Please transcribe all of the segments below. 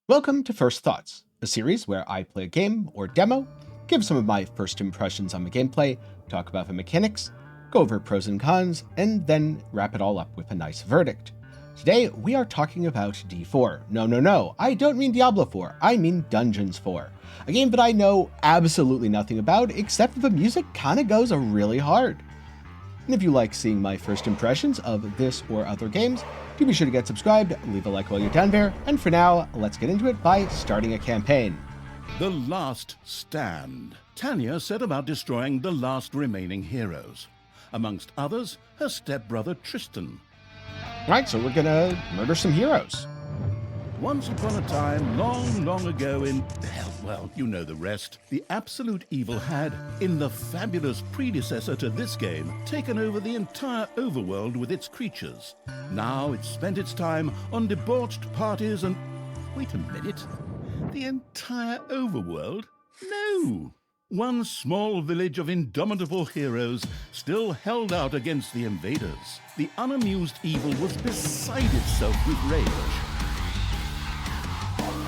Welcome to First Thoughts, a series where I play a game or demo, give some of my first impressions on the gameplay, talk about the mechanics, go over pros and cons, and then wrap it all up with a nice verdict. Today, we are talking about D4. No, I don't mean Diablo 4, I mean Dungeons 4. A game that I know absolutely nothing about, except that the music kinda goes really hard. And if you like seeing my first impressions of this or other games, do be sure to get subscribed, leave a like while you're down there, and for now, let's get into it by starting a campaign. The Last Stand. Tanya set about destroying the last remaining heroes. Amongst others, her stepbrother Tristan. Right, so we're gonna murder some heroes. Once upon a time, long ago in, well, you know the rest, the absolute evil had, in the fabulous predecessor to this game, taken over the entire overworld with its creatures. Now it spent its time on debauched parties and... Wait a minute. The entire overworld? No! One small village of indomitable heroes still held out against the invaders. The unamused evil was beside itself with rage.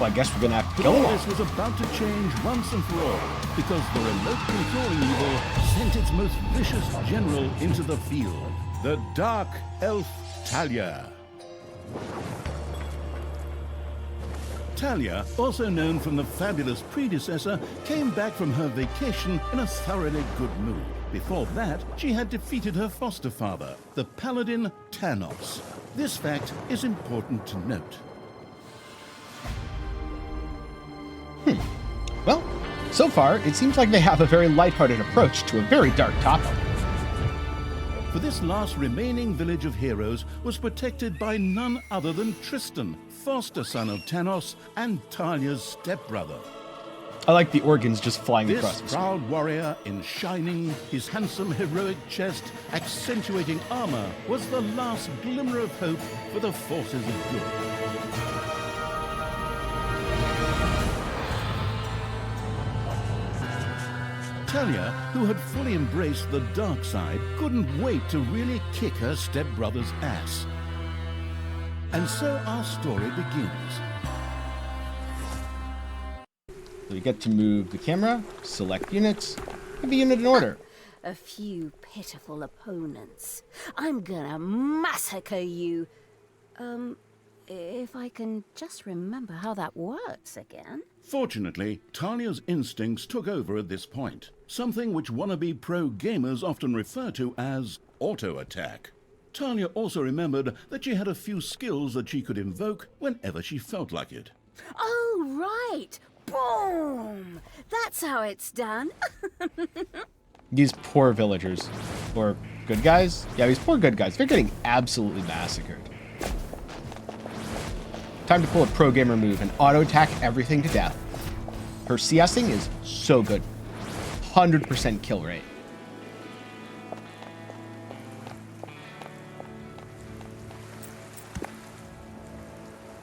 Well, I guess we're gonna have to But kill all them. this was about to change once and for all, because the remote controlling evil sent its most vicious general into the field, the Dark Elf Talia. Talia, also known from the fabulous predecessor, came back from her vacation in a thoroughly good mood. Before that, she had defeated her foster father, the paladin Tanos. This fact is important to note. Well, so far, it seems like they have a very lighthearted approach to a very dark topic. For this last remaining village of heroes was protected by none other than Tristan, foster son of Tanos and Talia's stepbrother. I like the organs just flying This across the screen. proud warrior in shining, his handsome heroic chest accentuating armor, was the last glimmer of hope for the forces of good. Talia, who had fully embraced the dark side, couldn't wait to really kick her stepbrother's ass. And so our story begins. So you get to move the camera, select units, give the unit in order. A few pitiful opponents. I'm gonna massacre you. If I can just remember how that works again. Fortunately, Talia's instincts took over at this point, something which wannabe pro gamers often refer to as auto-attack. Talia also remembered that she had a few skills that she could invoke whenever she felt like it. Oh, right! Boom! That's how it's done. These poor villagers, or good guys? Yeah, these poor good guys, they're getting absolutely massacred. Time to pull a pro gamer move and auto-attack everything to death. Her CSing is so good. 100% kill rate.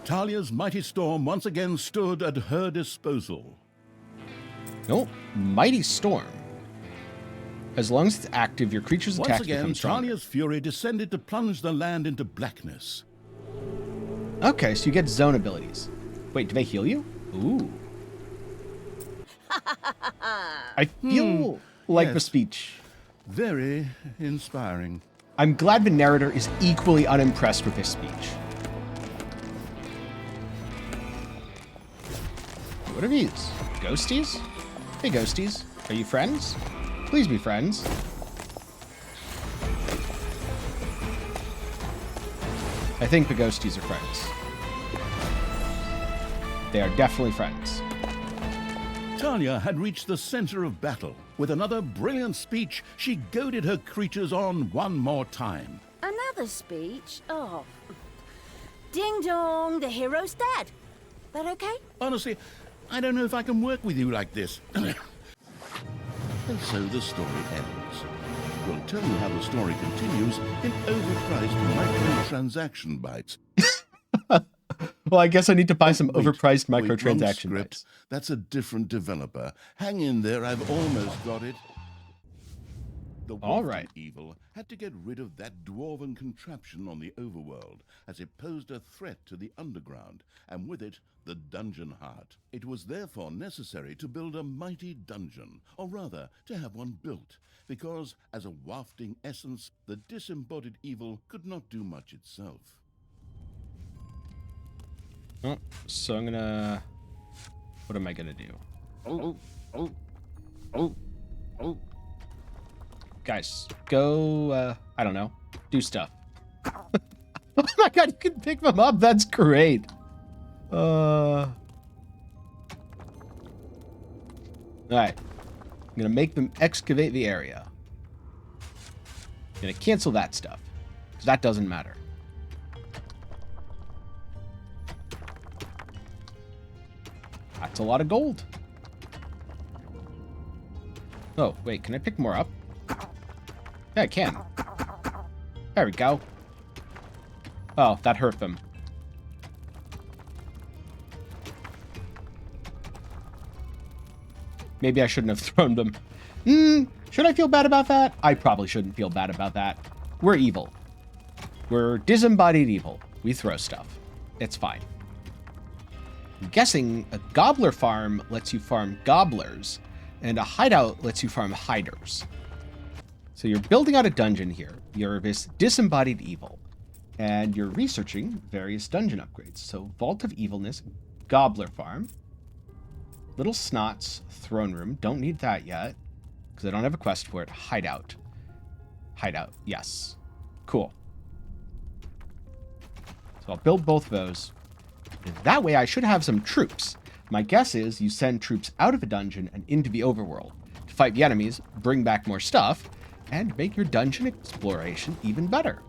Talia's mighty storm once again stood at her disposal. No, Mighty Storm. As long as it's active, your creature's Once attacks again, become stronger. Talia's fury descended to plunge the land into blackness. Okay, so you get zone abilities. Wait, do they heal you? Ooh. I feel like the yes. speech. Very inspiring. I'm glad the narrator is equally unimpressed with this speech. What are these? Ghosties? Hey, ghosties. Are you friends? Please be friends. I think the ghosties are friends. They are definitely friends. Talia had reached the center of battle. With another brilliant speech, she goaded her creatures on one more time. Another speech? Oh. Ding dong, the hero's dead. That okay? Honestly, I don't know if I can work with you like this. And so the story ends. We'll tell you how the story continues in overpriced microtransaction bites. Well, I guess I need to buy some Wait, overpriced wait, wrong microtransaction script. bites. That's a different developer. Hang in there, I've almost got it. The All Wolf right. Evil had to get rid of that dwarven contraption on the overworld, as it posed a threat to the underground, and with it, the dungeon heart. It was therefore necessary to build a mighty dungeon, or rather, to have one built, because, as a wafting essence, the disembodied evil could not do much itself. Oh, so I'm gonna... What am I gonna do? Guys, go, I don't know, do stuff. Oh my god, you can pick them up, that's great. Alright. I'm gonna make them excavate the area. I'm gonna cancel that stuff, because that doesn't matter. That's a lot of gold. Oh, wait, can I pick more up? Yeah, I can. There we go. Oh, that hurt them. Maybe I shouldn't have thrown them. Should I feel bad about that? I probably shouldn't feel bad about that. We're evil. We're disembodied evil. We throw stuff. It's fine. I'm guessing a gobbler farm lets you farm gobblers, and a hideout lets you farm hiders. So you're building out a dungeon here. You're this disembodied evil, and you're researching various dungeon upgrades. So Vault of Evilness, Gobbler Farm, Little Snots, Throne Room. Don't need that yet, because I don't have a quest for it. Hideout. Hideout, yes. Cool. So I'll build both of those. And that way I should have some troops. My guess is you send troops out of a dungeon and into the overworld to fight the enemies, bring back more stuff, and make your dungeon exploration even better.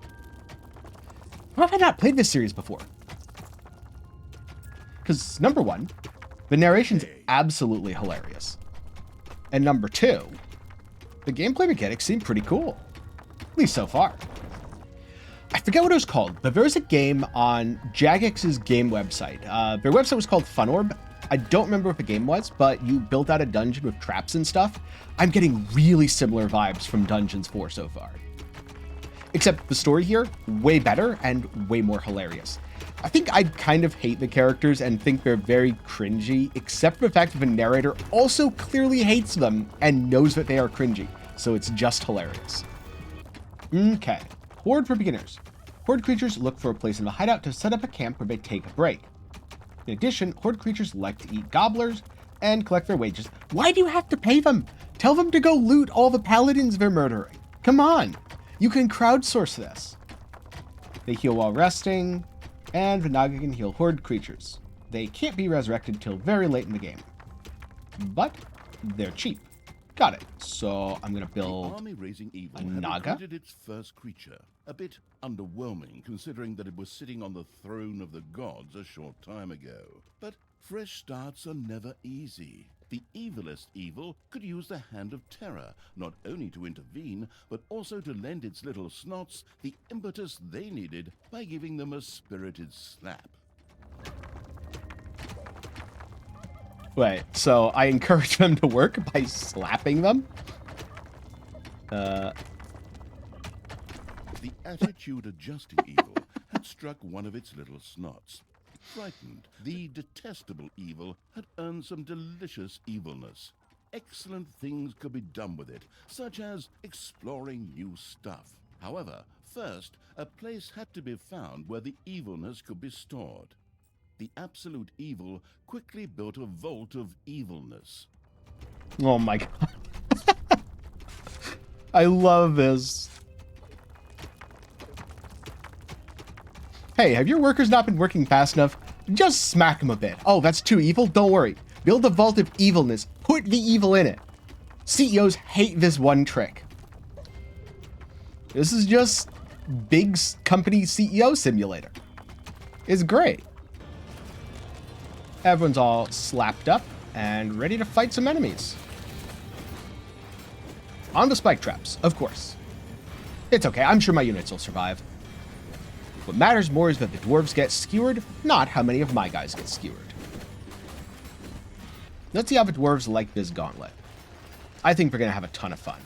How have I not played this series before? Because, number one, the narration's absolutely hilarious. And number two, the gameplay mechanics seem pretty cool. At least so far. I forget what it was called, but there was a game on Jagex's game website. Their website was called FunOrb. I don't remember what the game was, but you built out a dungeon with traps and stuff. I'm getting really similar vibes from Dungeons 4 so far. Except the story here, way better and way more hilarious. I think I kind of hate the characters and think they're very cringy, except for the fact that the narrator also clearly hates them and knows that they are cringy, so it's just hilarious. Okay, Horde for beginners. Horde creatures look for a place in the hideout to set up a camp where they take a break. In addition, Horde creatures like to eat gobblers and collect their wages. Why do you have to pay them? Tell them to go loot all the paladins they're murdering. Come on, you can crowdsource this. They heal while resting, and the Naga can heal Horde creatures. They can't be resurrected till very late in the game, but they're cheap. Got it. So I'm gonna build Army-raising evil a had Naga. recruited its first creature. A bit underwhelming, considering that it was sitting on the throne of the gods a short time ago. But fresh starts are never easy. The evilest evil could use the Hand of Terror, not only to intervene, but also to lend its little snots the impetus they needed by giving them a spirited slap. Wait, so I encourage them to work by slapping them? The attitude adjusting evil had struck one of its little snots. Frightened, the detestable evil had earned some delicious evilness. Excellent things could be done with it, such as exploring new stuff. However, first, a place had to be found where the evilness could be stored. The absolute evil quickly built a vault of evilness. Oh my god. I love this. Hey, have your workers not been working fast enough? Just smack them a bit. Oh, that's too evil? Don't worry. Build a vault of evilness. Put the evil in it. CEOs hate this one trick. This is just big company CEO simulator. It's great. Everyone's all slapped up and ready to fight some enemies. On the spike traps, of course. It's okay, I'm sure my units will survive. What matters more is that the dwarves get skewered, not how many of my guys get skewered. Let's see how the dwarves like this gauntlet. I think we're going to have a ton of fun.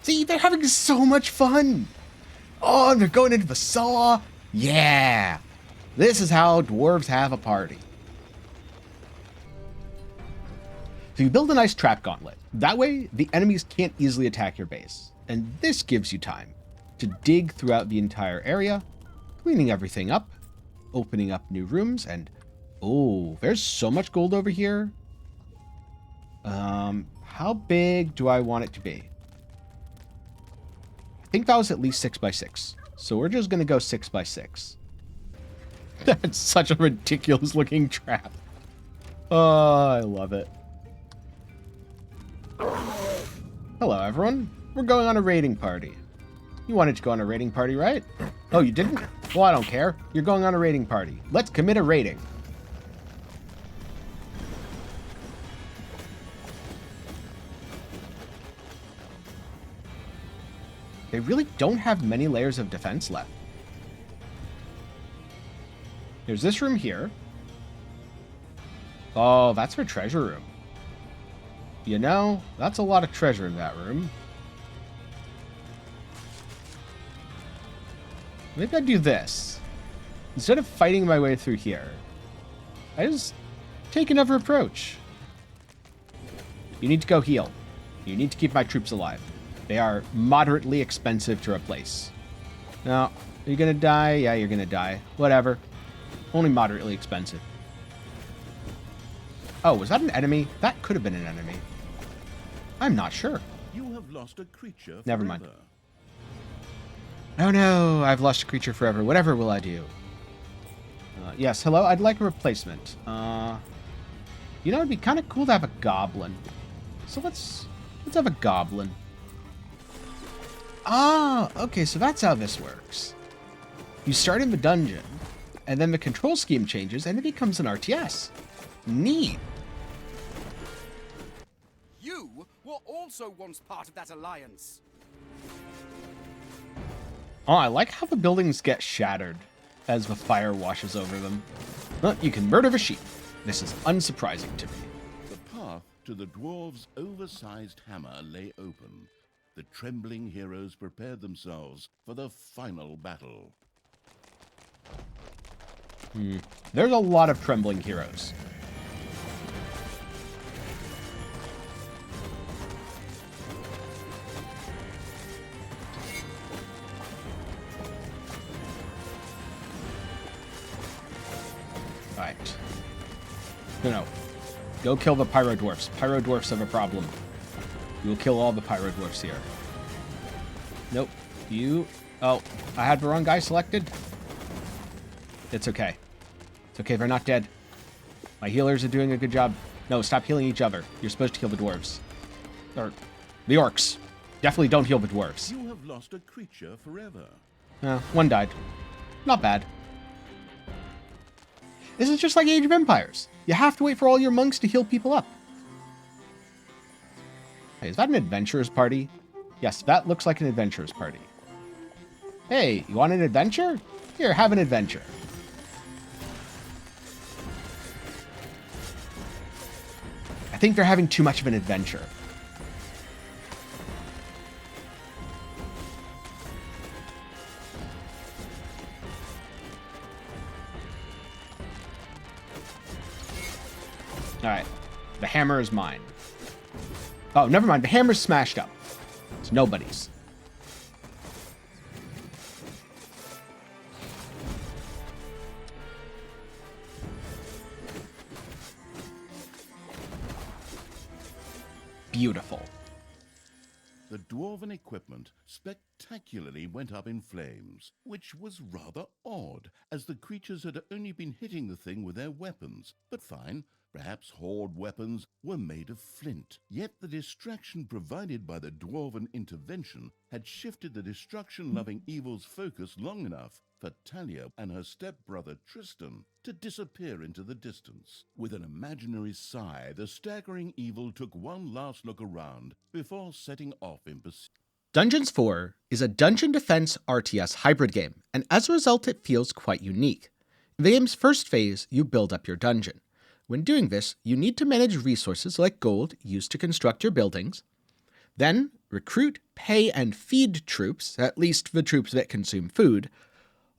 See, they're having so much fun. Oh, and they're going into the saw. Yeah. This is how dwarves have a party. So you build a nice trap gauntlet. That way, the enemies can't easily attack your base. And this gives you time to dig throughout the entire area, cleaning everything up, opening up new rooms, and oh, there's so much gold over here. How big do I want it to be? I think that was at least 6x6. So we're just going to go 6x6. That's such a ridiculous looking trap. Oh, I love it. Hello, everyone. We're going on a raiding party. You wanted to go on a raiding party, right? Oh, you didn't? Well, I don't care. You're going on a raiding party. Let's commit a raiding. They really don't have many layers of defense left. There's this room here. Oh, that's her treasure room. You know, that's a lot of treasure in that room. Maybe I'd do this. Instead of fighting my way through here, I just take another approach. You need to go heal. You need to keep my troops alive. They are moderately expensive to replace. Now, are you gonna die? Yeah, you're gonna die. Whatever. Only moderately expensive. Oh, was that an enemy? That could have been an enemy. I'm not sure. You have lost a creature forever. Never mind. Oh no, I've lost a creature forever. Whatever will I do? Yes, hello, I'd like a replacement. You know, it'd be kind of cool to have a goblin. So let's have a goblin. Ah, okay, so that's how this works. You start in the dungeon, and then the control scheme changes, and it becomes an RTS. Neat. You were also once part of that alliance. Oh, I like how the buildings get shattered as the fire washes over them. Well, you can murder the sheep. This is unsurprising to me. The path to the dwarves' oversized hammer lay open. The trembling heroes prepared themselves for the final battle. There's a lot of trembling heroes. Alright. No. Go kill the pyro dwarfs. Pyro dwarfs have a problem. You will kill all the pyro dwarfs here. Nope. You... Oh, I had the wrong guy selected? It's okay. It's okay, they're not dead. My healers are doing a good job. No, stop healing each other. You're supposed to heal the dwarves. Or the orcs. Definitely don't heal the dwarves. You have lost a creature forever. One died. Not bad. This is just like Age of Empires. You have to wait for all your monks to heal people up. Hey, is that an adventurer's party? Yes, that looks like an adventurer's party. Hey, you want an adventure? Here, have an adventure. I think they're having too much of an adventure. Alright. The hammer is mine. Oh, never mind. The hammer's smashed up. It's nobody's. Beautiful. The dwarven equipment spectacularly went up in flames, which was rather odd, as the creatures had only been hitting the thing with their weapons. But fine, perhaps horde weapons were made of flint. Yet the distraction provided by the dwarven intervention had shifted the destruction-loving evil's focus long enough for Talia and her stepbrother Tristan to disappear into the distance. With an imaginary sigh, the staggering evil took one last look around before setting off in pursuit. Dungeons 4 is a dungeon defense RTS hybrid game, and as a result it feels quite unique. In the game's first phase, you build up your dungeon. When doing this, you need to manage resources like gold used to construct your buildings, Then, recruit, pay, and feed troops, at least the troops that consume food,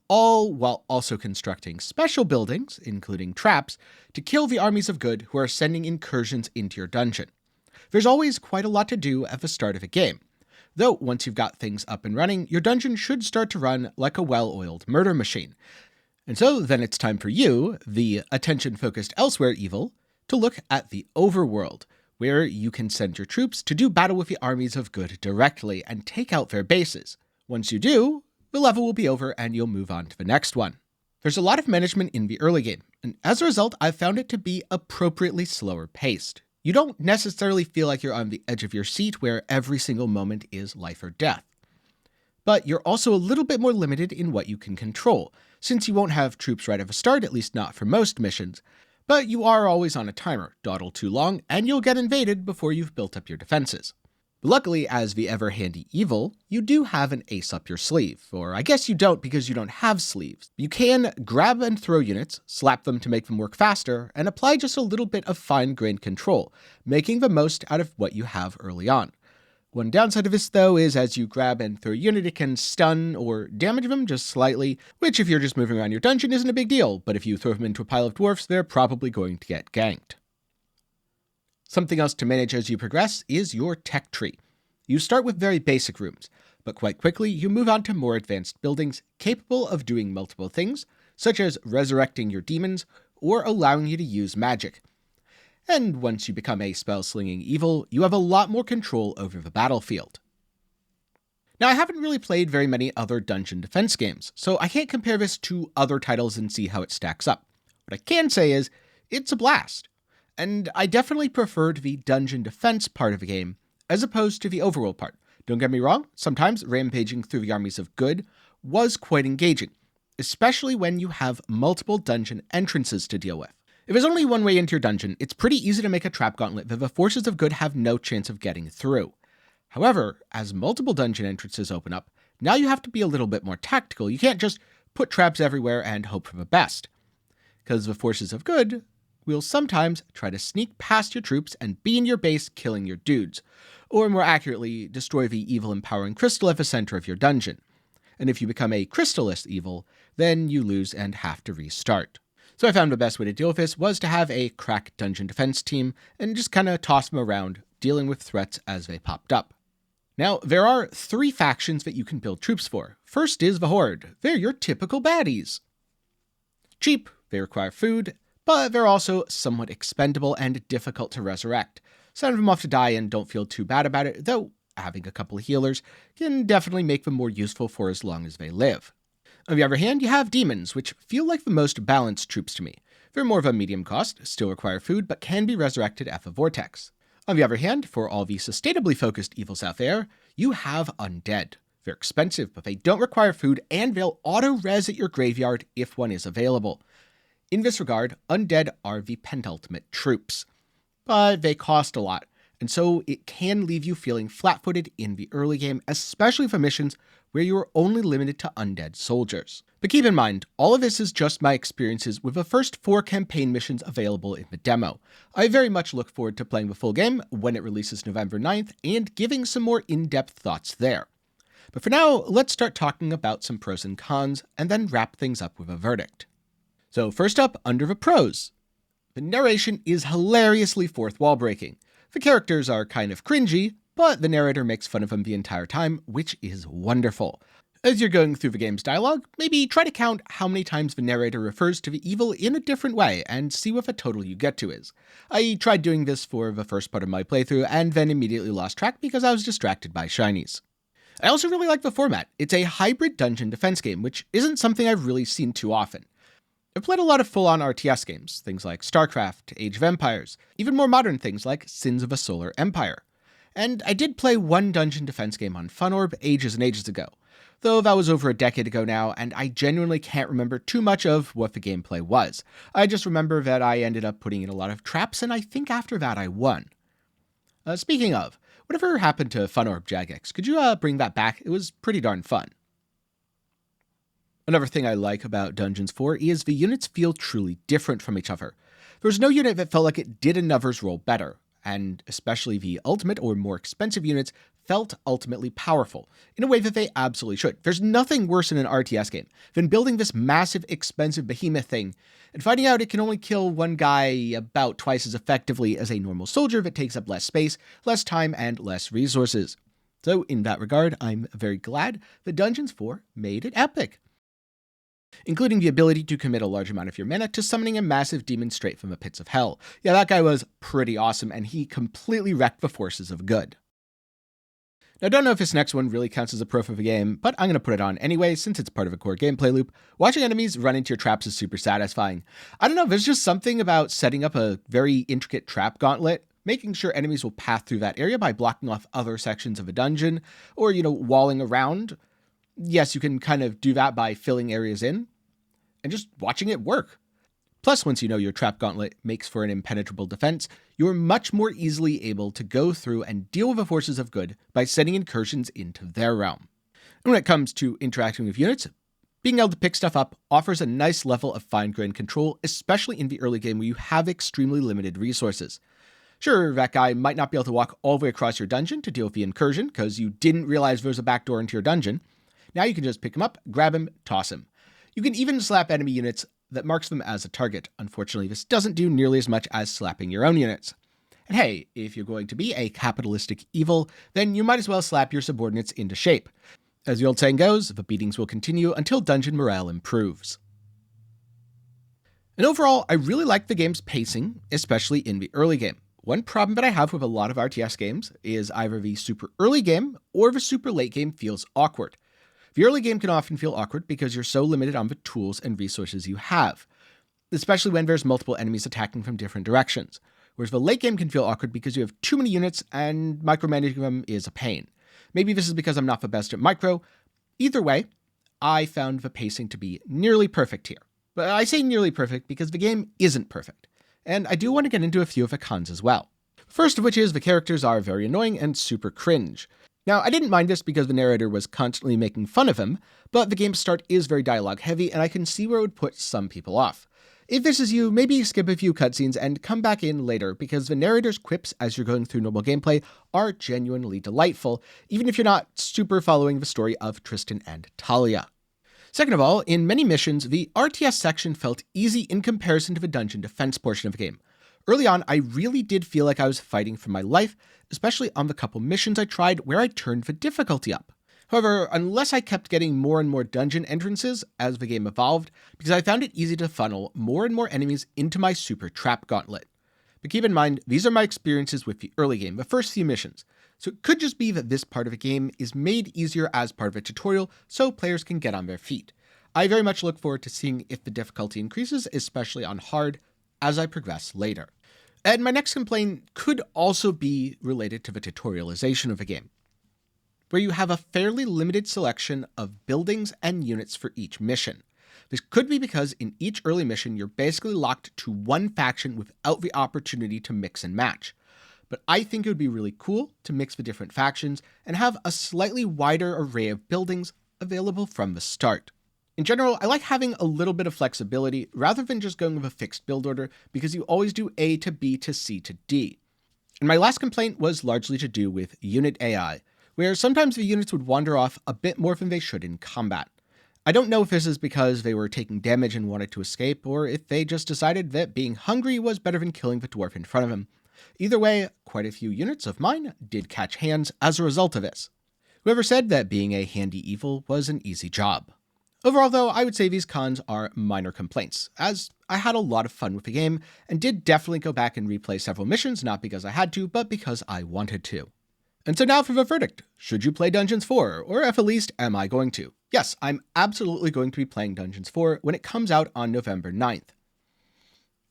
all while also constructing special buildings, including traps, to kill the armies of good who are sending incursions into your dungeon. There's always quite a lot to do at the start of a game, though once you've got things up and running, your dungeon should start to run like a well-oiled murder machine. And so then it's time for you, the attention-focused elsewhere evil, to look at the Overworld, where you can send your troops to do battle with the armies of good directly and take out their bases. Once you do, the level will be over and you'll move on to the next one. There's a lot of management in the early game, and as a result, I've found it to be appropriately slower paced. You don't necessarily feel like you're on the edge of your seat where every single moment is life or death. But you're also a little bit more limited in what you can control, since you won't have troops right at the start, at least not for most missions, but you are always on a timer. Dawdle too long, and you'll get invaded before you've built up your defenses. Luckily, as the ever-handy evil, you do have an ace up your sleeve, or I guess you don't because you don't have sleeves. You can grab and throw units, slap them to make them work faster, and apply just a little bit of fine-grained control, making the most out of what you have early on. One downside of this, though, is as you grab and throw a unit, it can stun or damage them just slightly, which if you're just moving around your dungeon isn't a big deal, but if you throw them into a pile of dwarfs, they're probably going to get ganked. Something else to manage as you progress is your tech tree. You start with very basic rooms, but quite quickly you move on to more advanced buildings capable of doing multiple things, such as resurrecting your demons or allowing you to use magic. And once you become a spell-slinging evil, you have a lot more control over the battlefield. Now, I haven't really played very many other dungeon defense games, so I can't compare this to other titles and see how it stacks up. What I can say is, it's a blast. And I definitely preferred the dungeon defense part of the game, as opposed to the overworld part. Don't get me wrong, sometimes rampaging through the armies of good was quite engaging, especially when you have multiple dungeon entrances to deal with. If there's only one way into your dungeon, it's pretty easy to make a trap gauntlet that the forces of good have no chance of getting through. However, as multiple dungeon entrances open up, now you have to be a little bit more tactical. You can't just put traps everywhere and hope for the best. Because the forces of good will sometimes try to sneak past your troops and be in your base killing your dudes, or more accurately, destroy the evil empowering crystal at the center of your dungeon. And if you become a crystallist evil, then you lose and have to restart. So I found the best way to deal with this was to have a crack dungeon defense team and just kind of toss them around, dealing with threats as they popped up. Now, there are 3 factions that you can build troops for. First is the Horde. They're your typical baddies. Cheap, they require food, but they're also somewhat expendable and difficult to resurrect. Send them off to die and don't feel too bad about it, though having a couple of healers can definitely make them more useful for as long as they live. On the other hand, you have demons, which feel like the most balanced troops to me. They're more of a medium cost, still require food, but can be resurrected at the vortex. On the other hand, for all the sustainably focused evils out there, you have undead. They're expensive, but they don't require food, and they'll auto-res at your graveyard if one is available. In this regard, undead are the penultimate troops. But they cost a lot, and so it can leave you feeling flat-footed in the early game, especially for missions where you are only limited to undead soldiers. But keep in mind, all of this is just my experiences with the first 4 campaign missions available in the demo. I very much look forward to playing the full game when it releases November 9th and giving some more in-depth thoughts there. But for now, let's start talking about some pros and cons, and then wrap things up with a verdict. So first up, under the pros. The narration is hilariously fourth wall breaking. The characters are kind of cringy, but the narrator makes fun of them the entire time, which is wonderful. As you're going through the game's dialogue, maybe try to count how many times the narrator refers to the evil in a different way and see what the total you get to is. I tried doing this for the first part of my playthrough and then immediately lost track because I was distracted by shinies. I also really like the format. It's a hybrid dungeon defense game, which isn't something I've really seen too often. I've played a lot of full-on RTS games, things like StarCraft, Age of Empires, even more modern things like Sins of a Solar Empire. And I did play one dungeon defense game on FunOrb ages and ages ago, though that was over a decade ago now, and I genuinely can't remember too much of what the gameplay was. I just remember that I ended up putting in a lot of traps, and I think after that I won. Speaking of, whatever happened to FunOrb Jagex? Could you bring that back? It was pretty darn fun. Another thing I like about Dungeons 4 is the units feel truly different from each other. There was no unit that felt like it did another's role better. and especially the ultimate or more expensive units felt ultimately powerful, in a way that they absolutely should. There's nothing worse in an RTS game than building this massive, expensive behemoth thing, and finding out it can only kill one guy about twice as effectively as a normal soldier that takes up less space, less time, and less resources. So in that regard, I'm very glad that Dungeons 4 made it epic, including the ability to commit a large amount of your mana to summoning a massive demon straight from the pits of hell. Yeah, that guy was pretty awesome, and he completely wrecked the forces of good. Now, I don't know if this next one really counts as a proof of a game, but I'm going to put it on anyway since it's part of a core gameplay loop. Watching enemies run into your traps is super satisfying. I don't know, there's just something about setting up a very intricate trap gauntlet, making sure enemies will pass through that area by blocking off other sections of a dungeon, or, walling around. Yes, you can kind of do that by filling areas in, and just watching it work. Plus, once you know your trap gauntlet makes for an impenetrable defense, you're much more easily able to go through and deal with the forces of good by sending incursions into their realm. And when it comes to interacting with units, being able to pick stuff up offers a nice level of fine-grained control, especially in the early game where you have extremely limited resources. Sure, that guy might not be able to walk all the way across your dungeon to deal with the incursion because you didn't realize there was a backdoor into your dungeon. Now you can just pick him up, grab him, toss him. You can even slap enemy units that marks them as a target. Unfortunately, this doesn't do nearly as much as slapping your own units. And hey, if you're going to be a capitalistic evil, then you might as well slap your subordinates into shape. As the old saying goes, the beatings will continue until dungeon morale improves. And overall, I really like the game's pacing, especially in the early game. One problem that I have with a lot of RTS games is either the super early game or the super late game feels awkward. The early game can often feel awkward because you're so limited on the tools and resources you have, especially when there's multiple enemies attacking from different directions. Whereas the late game can feel awkward because you have too many units and micromanaging them is a pain. Maybe this is because I'm not the best at micro. Either way, I found the pacing to be nearly perfect here. But I say nearly perfect because the game isn't perfect. And I do want to get into a few of the cons as well. First of which is the characters are very annoying and super cringe. Now, I didn't mind this because the narrator was constantly making fun of him, but the game's start is very dialogue heavy, and I can see where it would put some people off. If this is you, maybe skip a few cutscenes and come back in later, because the narrator's quips as you're going through normal gameplay are genuinely delightful, even if you're not super following the story of Tristan and Talia. Second of all, in many missions, the RTS section felt easy in comparison to the dungeon defense portion of the game. Early on, I really did feel like I was fighting for my life, especially on the couple missions I tried where I turned the difficulty up. However, unless I kept getting more and more dungeon entrances as the game evolved, because I found it easy to funnel more and more enemies into my super trap gauntlet. But keep in mind, these are my experiences with the early game, the first few missions, so it could just be that this part of the game is made easier as part of a tutorial so players can get on their feet. I very much look forward to seeing if the difficulty increases, especially on hard, as I progress later. And my next complaint could also be related to the tutorialization of the game, where you have a fairly limited selection of buildings and units for each mission. This could be because in each early mission, you're basically locked to one faction without the opportunity to mix and match. But I think it would be really cool to mix the different factions and have a slightly wider array of buildings available from the start. In general, I like having a little bit of flexibility rather than just going with a fixed build order because you always do A to B to C to D. And my last complaint was largely to do with unit AI, where sometimes the units would wander off a bit more than they should in combat. I don't know if this is because they were taking damage and wanted to escape, or if they just decided that being hungry was better than killing the dwarf in front of him. Either way, quite a few units of mine did catch hands as a result of this. Whoever said that being a handy evil was an easy job. Overall, though, I would say these cons are minor complaints, as I had a lot of fun with the game, and did definitely go back and replay several missions, not because I had to, but because I wanted to. And so now for the verdict. Should you play Dungeons 4? Or at the least, am I going to? Yes, I'm absolutely going to be playing Dungeons 4 when it comes out on November 9th.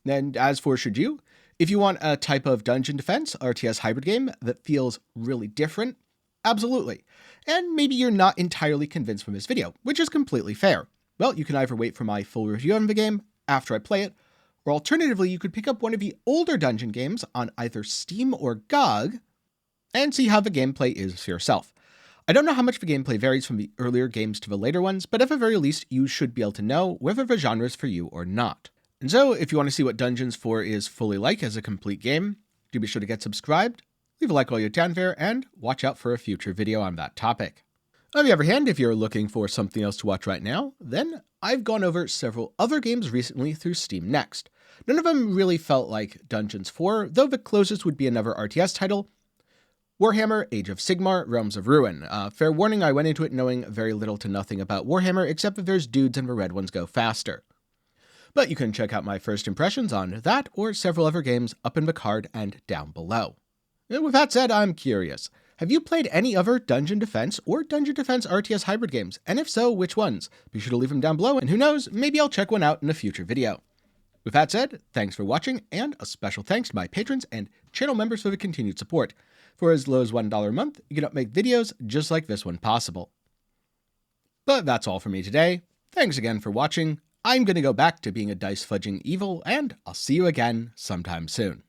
And as for should you? If you want a type of dungeon defense RTS hybrid game that feels really different, absolutely. And maybe you're not entirely convinced from this video, which is completely fair. Well, you can either wait for my full review of the game after I play it, or alternatively, you could pick up one of the older dungeon games on either Steam or GOG and see how the gameplay is for yourself. I don't know how much the gameplay varies from the earlier games to the later ones, but at the very least, you should be able to know whether the genre is for you or not. And so, if you want to see what Dungeons 4 is fully like as a complete game, Do be sure to get subscribed, leave a like while you're down there, and watch out for a future video on that topic. On the other hand, if you're looking for something else to watch right now, then I've gone over several other games recently through Steam Next. None of them really felt like Dungeons 4, though the closest would be another RTS title, Warhammer Age of Sigmar Realms of Ruin. Fair warning, I went into it knowing very little to nothing about Warhammer, except that there's dudes and the red ones go faster. But you can check out my first impressions on that or several other games up in the card and down below. And with that said, I'm curious. Have you played any other Dungeon Defense or Dungeon Defense RTS hybrid games? And if so, which ones? Be sure to leave them down below, and who knows, maybe I'll check one out in a future video. With that said, thanks for watching, and a special thanks to my patrons and channel members for the continued support. For as low as $1 a month, you can help make videos just like this one possible. But that's all for me today. Thanks again for watching. I'm going to go back to being a dice-fudging evil, and I'll see you again sometime soon.